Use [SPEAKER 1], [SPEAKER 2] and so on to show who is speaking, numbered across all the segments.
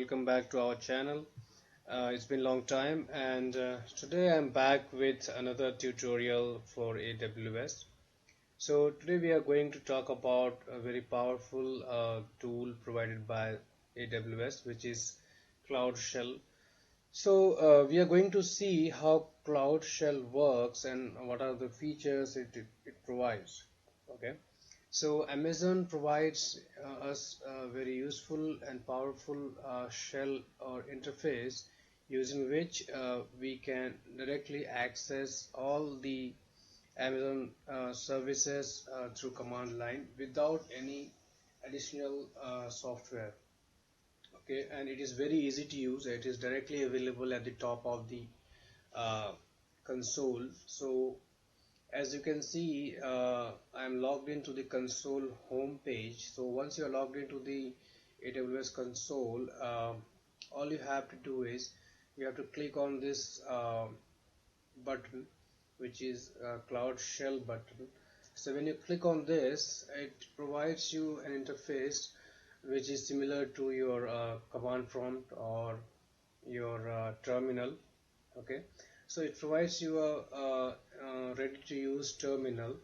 [SPEAKER 1] welcome back to our channel. It's been a long time, and today I'm back with another tutorial for AWS. So today we are going to talk about a very powerful tool provided by AWS, which is Cloud Shell. So we are going to see how Cloud Shell works and what are the features it provides. Okay. So Amazon provides us a very useful and powerful shell or interface using which we can directly access all the Amazon services through command line without any additional software. Okay, and it is very easy to use. It is directly available at the top of the uh, console. So as you can see, I'm logged into the console home page. So once you're logged into the AWS console, all you have to do is you have to click on this button, which is Cloud Shell button. So when you click on this, it provides you an interface which is similar to your command prompt or your terminal. Okay, so it provides you a ready to use terminal,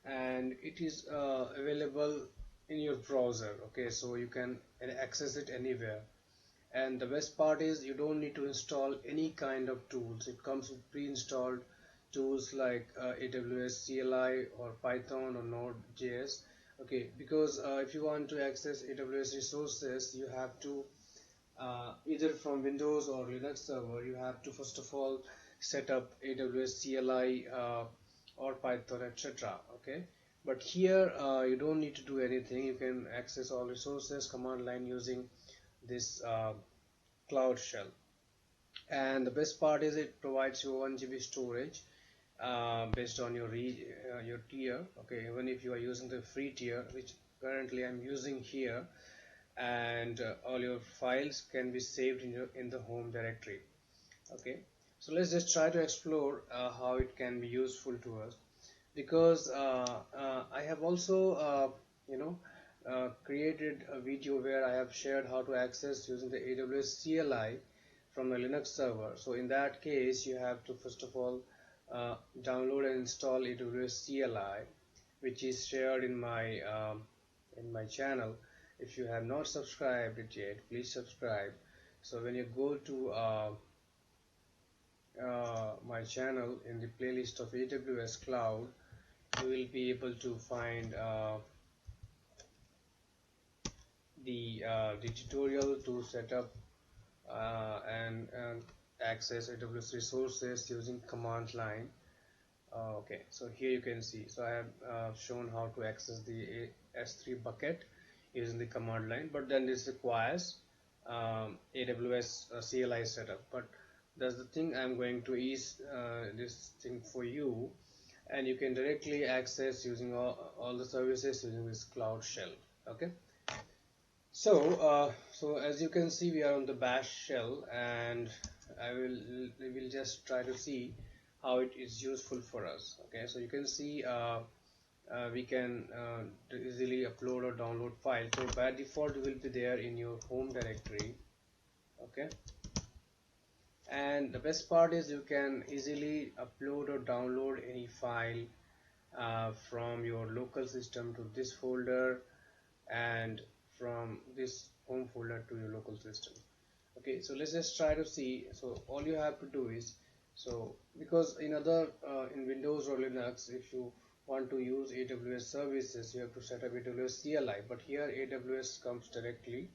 [SPEAKER 1] and it is available in your browser. Okay, so you can access it anywhere, and the best part is you don't need to install any kind of tools. It comes with pre-installed tools like AWS CLI or Python or Node.js. Okay, because if you want to access AWS resources, you have to either from Windows or Linux server, you have to first of all set up AWS CLI or Python, etc. Okay, but here you don't need to do anything. You can access all resources command line using this Cloud Shell. And the best part is it provides you 1 GB storage based on your tier. Okay, even if you are using the free tier, which currently I'm using here, and all your files can be saved in the home directory. Okay, so let's just try to explore how it can be useful to us, because I have also created a video where I have shared how to access using the AWS CLI from a Linux server. So in that case, you have to first of all download and install AWS CLI, which is shared in my channel. If you have not subscribed it yet, please subscribe. So when you go to my channel, in the playlist of AWS Cloud, you will be able to find the tutorial to set up and access AWS resources using command line. Okay, so here you can see, so I have shown how to access the S3 bucket using the command line, but then this requires AWS CLI setup. But that's the thing, I'm going to ease this thing for you, and you can directly access using all the services using this Cloud Shell. Okay, so as you can see, we are on the bash shell, and we will just try to see how it is useful for us. Okay, so you can see we can easily upload or download files. So by default it will be there in your home directory. Okay, and the best part is you can easily upload or download any file from your local system to this folder, and from this home folder to your local system. Okay, so let's just try to see. So all you have to do is, so because in other in Windows or Linux, if you want to use AWS services, you have to set up AWS CLI, but here AWS comes directly.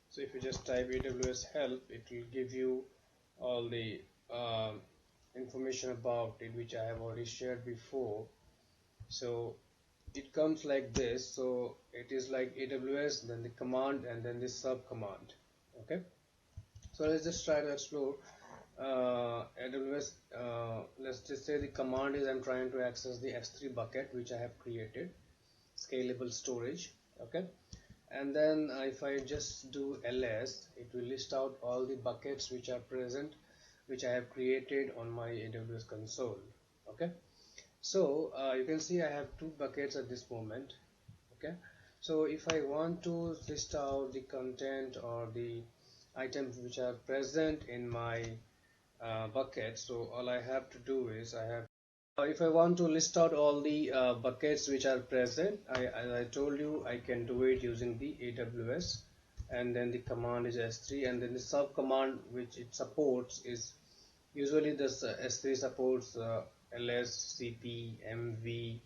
[SPEAKER 1] So if you just type AWS help, it will give you all the information about it, which I have already shared before. So it comes like this. So it is like AWS, then the command, and then the sub command. Okay, so let's just try to explore AWS. Let's just say the command is I'm trying to access the S3 bucket which I have created, scalable storage. Okay, and then if I just do ls, it will list out all the buckets which are present, which I have created on my AWS console. Okay, so you can see I have 2 buckets at this moment. Okay, so if I want to list out the content or the items which are present in my bucket. So all I have to do is if I want to list out all the buckets which are present, as I told you, I can do it using the AWS, and then the command is s3, and then the sub command which it supports is usually this s3 supports ls, cp, mv,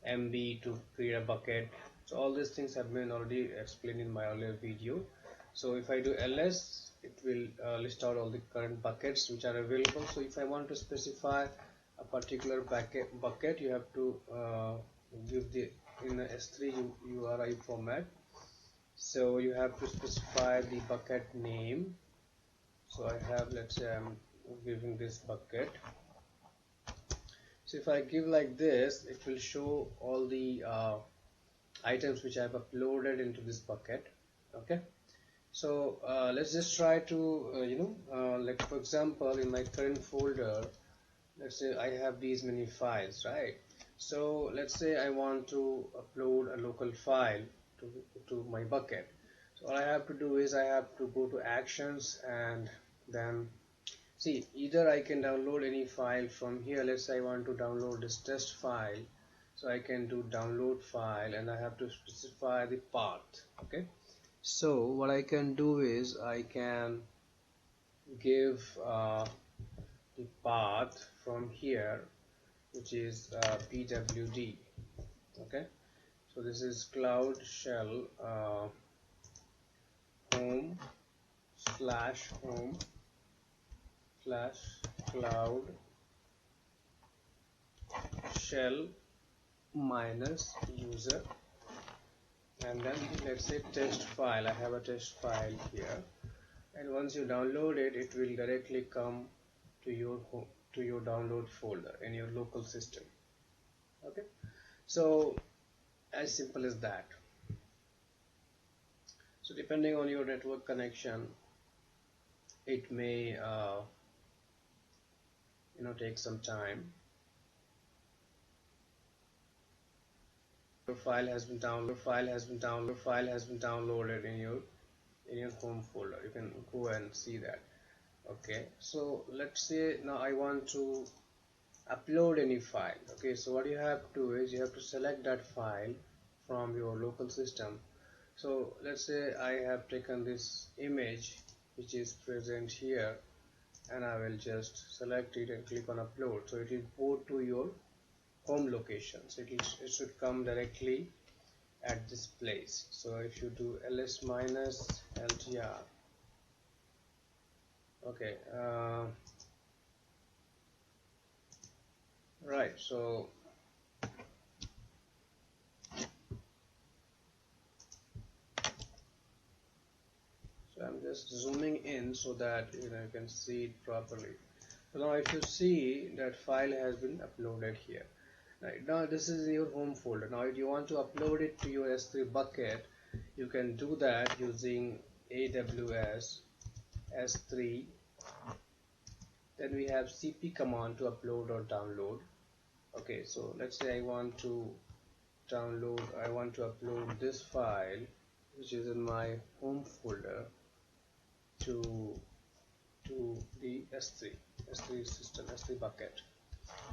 [SPEAKER 1] mb to create a bucket. So all these things have been already explained in my earlier video. So if I do ls, it will list out all the current buckets which are available. So if I want to specify a particular bucket, you have to give the in a s3 URI format. So you have to specify the bucket name. So I have, let's say I'm giving this bucket. So if I give like this, it will show all the items which I have uploaded into this bucket. Okay, so let's just try to like for example, in my current folder, let's say I have these many files, right? So let's say I want to upload a local file to my bucket. So all I have to do is I have to go to actions, and then see, either I can download any file from here. Let's say I want to download this test file, so I can do download file, and I have to specify the path. Okay, so what I can do is I can give the path from here, which is pwd. Okay, so this is Cloud Shell home slash cloud shell minus user, and then let's say test file. I have a test file here, and once you download it, it will directly come to your home, to your download folder in your local system. Okay, so as simple as that. So depending on your network connection, it may take some time. Your file has been downloaded in your home folder. You can go and see that. Okay, so let's say now I want to upload any file. Okay, so what you have to do is you have to select that file from your local system. So let's say I have taken this image which is present here, and I will just select it and click on upload. So it will go to your home location. So it should come directly at this place. So if you do ls minus ltr, okay, right, so I'm just zooming in so that you can see it properly. So now if you see, that file has been uploaded here. Right, now this is your home folder. Now if you want to upload it to your S3 bucket, you can do that using AWS S3. Then we have cp command to upload or download. Okay, so let's say I want to upload this file which is in my home folder to the S3 system, S3 bucket.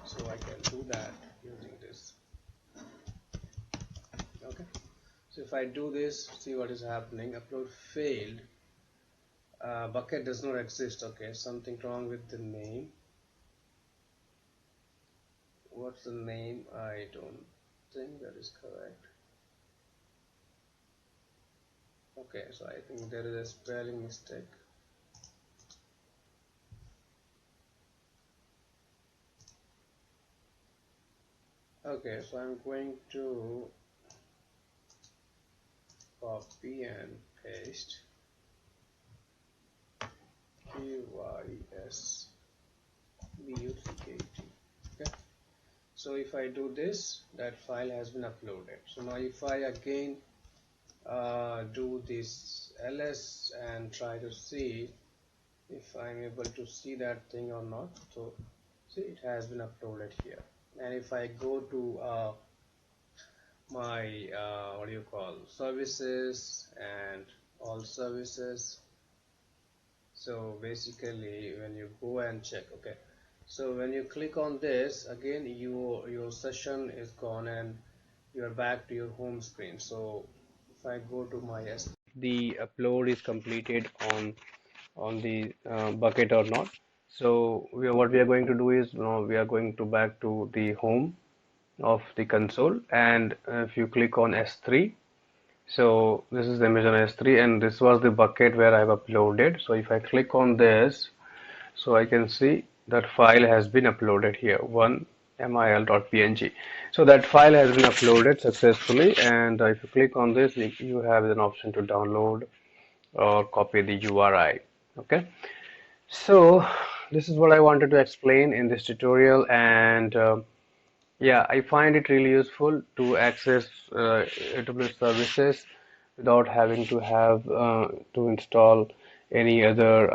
[SPEAKER 1] So I can do that using this. Okay, so if I do this, see what is happening. Upload failed, bucket does not exist. Okay, something wrong with the name. What's the name? I don't think that is correct. Okay, so I think there is a spelling mistake. Okay, so I'm going to copy and paste KYSBUCKT. Okay, so if I do this, that file has been uploaded. So now if I again do this ls and try to see if I'm able to see that thing or not, so see, it has been uploaded here. And if I go to my services and all services, So basically when you go and check, okay, so when you click on this again, your session is gone and you are back to your home screen. So if I go to my the upload is completed on the bucket or not. So what we are going to do is, we are going to back to the home of the console, and if you click on S3, so this is the image on S3 and this was the bucket where I've uploaded. So if I click on this, so I can see that file has been uploaded here, one mil.png. So that file has been uploaded successfully, and if you click on this, you have an option to download or copy the URI. Okay, so this is what I wanted to explain in this tutorial, and yeah, I find it really useful to access AWS services without having to have to install any other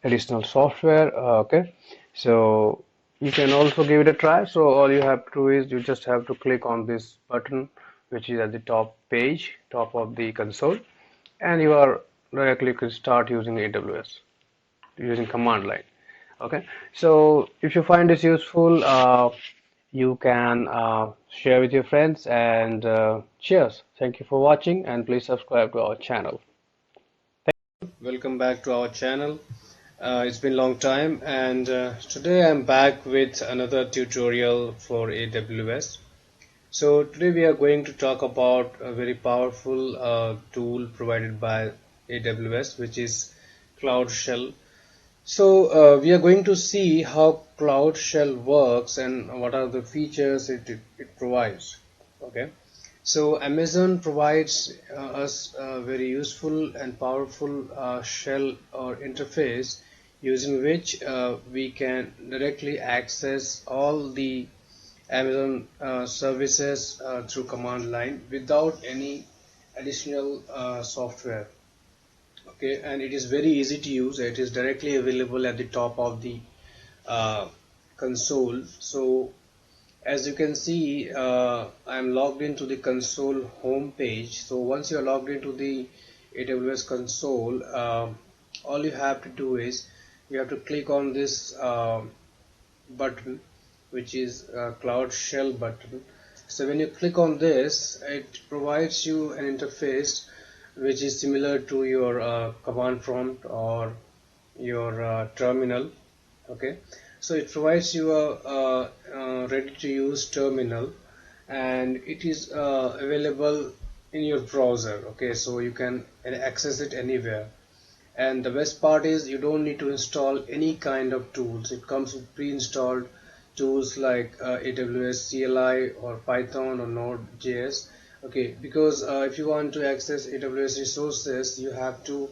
[SPEAKER 1] additional software. Okay, so you can also give it a try. So all you have to do is you just have to click on this button, which is at the top page, top of the console, and you are directly can start using AWS using command line. Okay, so if you find this useful, you can share with your friends, and cheers. Thank you for watching, and please subscribe to our channel. Welcome back to our channel. It's been a long time, and today I'm back with another tutorial for AWS. So today we are going to talk about a very powerful tool provided by AWS, which is Cloud Shell. So we are going to see how Cloud Shell works and what are the features it provides. Okay, so Amazon provides us a very useful and powerful shell or interface using which we can directly access all the Amazon services through command line without any additional software. Okay, and it is very easy to use. It is directly available at the top of the uh, console. So as you can see, I'm logged into the console home page. So once you're logged into the AWS console, all you have to do is you have to click on this button, which is Cloud Shell button. So when you click on this, it provides you an interface which is similar to your command prompt or your terminal. Okay, so it provides you a ready to use terminal, and it is available in your browser. Okay, so you can access it anywhere, and the best part is you don't need to install any kind of tools. It comes with pre-installed tools like AWS CLI or Python or Node.js. Okay, because if you want to access AWS resources, you have to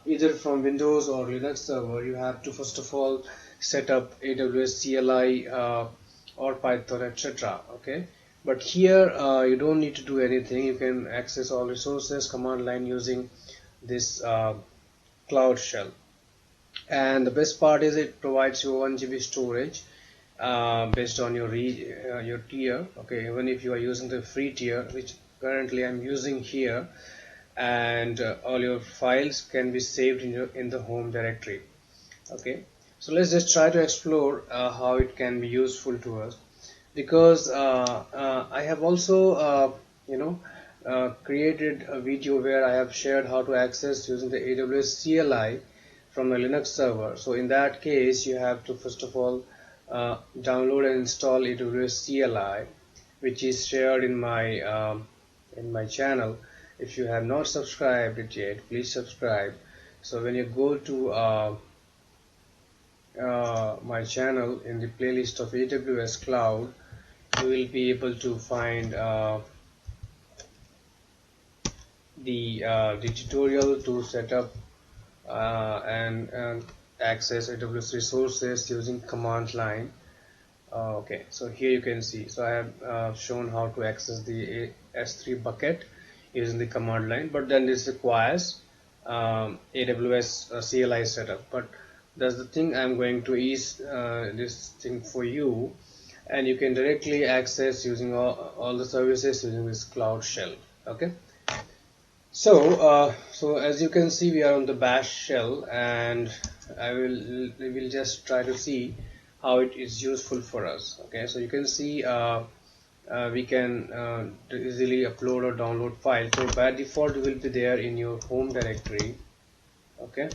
[SPEAKER 1] either from Windows or Linux server, you have to first of all set up AWS CLI or Python, etc. Okay, but here you don't need to do anything. You can access all resources command line using this Cloud Shell. And the best part is it provides you 1 GB storage based on your tier. Okay, even if you are using the free tier, which currently I'm using here, and all your files can be saved in the home directory. Okay, so let's just try to explore how it can be useful to us, because I have also created a video where I have shared how to access using the AWS CLI from a Linux server. So in that case, you have to first of all download and install AWS CLI, which is shared in my channel. If you have not subscribed it yet, please subscribe. So when you go to my channel in the playlist of AWS Cloud, you will be able to find the tutorial to set up and access AWS resources using command line. Okay, so here you can see. So I have shown how to access the S3 bucket using the command line, but then this requires AWS CLI setup. But that's the thing. I'm going to ease this thing for you, and you can directly access using all the services using this Cloud Shell. Okay, So as you can see, we are on the bash shell, and we will just try to see how it is useful for us. Okay, so you can see we can easily upload or download files. So by default, it will be there in your home directory. Okay,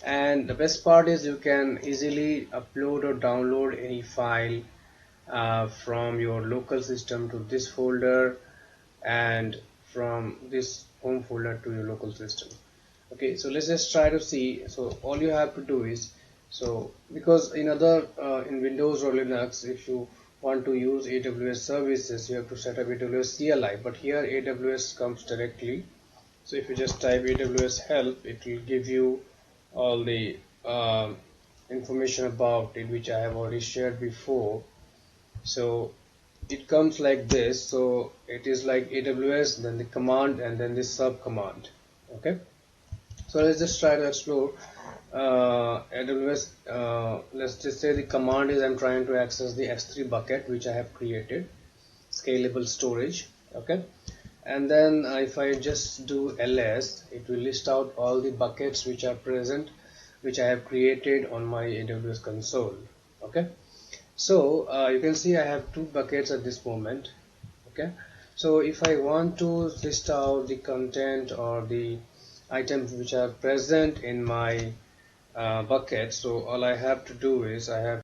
[SPEAKER 1] and the best part is you can easily upload or download any file from your local system to this folder, and from this home folder to your local system. Okay, so let's just try to see. So all you have to do is, so because in other in Windows or Linux, if you want to use AWS services, you have to set up AWS CLI, but here AWS comes directly. So if you just type AWS help, it will give you all the information about it, which I have already shared before. So it comes like this. So it is like AWS, then the command, and then the sub command. Okay, so let's just try to explore AWS. Let's just say the command is I'm trying to access the S3 bucket which I have created, scalable storage. Okay, and then if I just do ls, it will list out all the buckets which are present, which I have created on my AWS console. Okay, so you can see I have two buckets at this moment. Okay, so if I want to list out the content or the items which are present in my bucket, so all I have to do is I have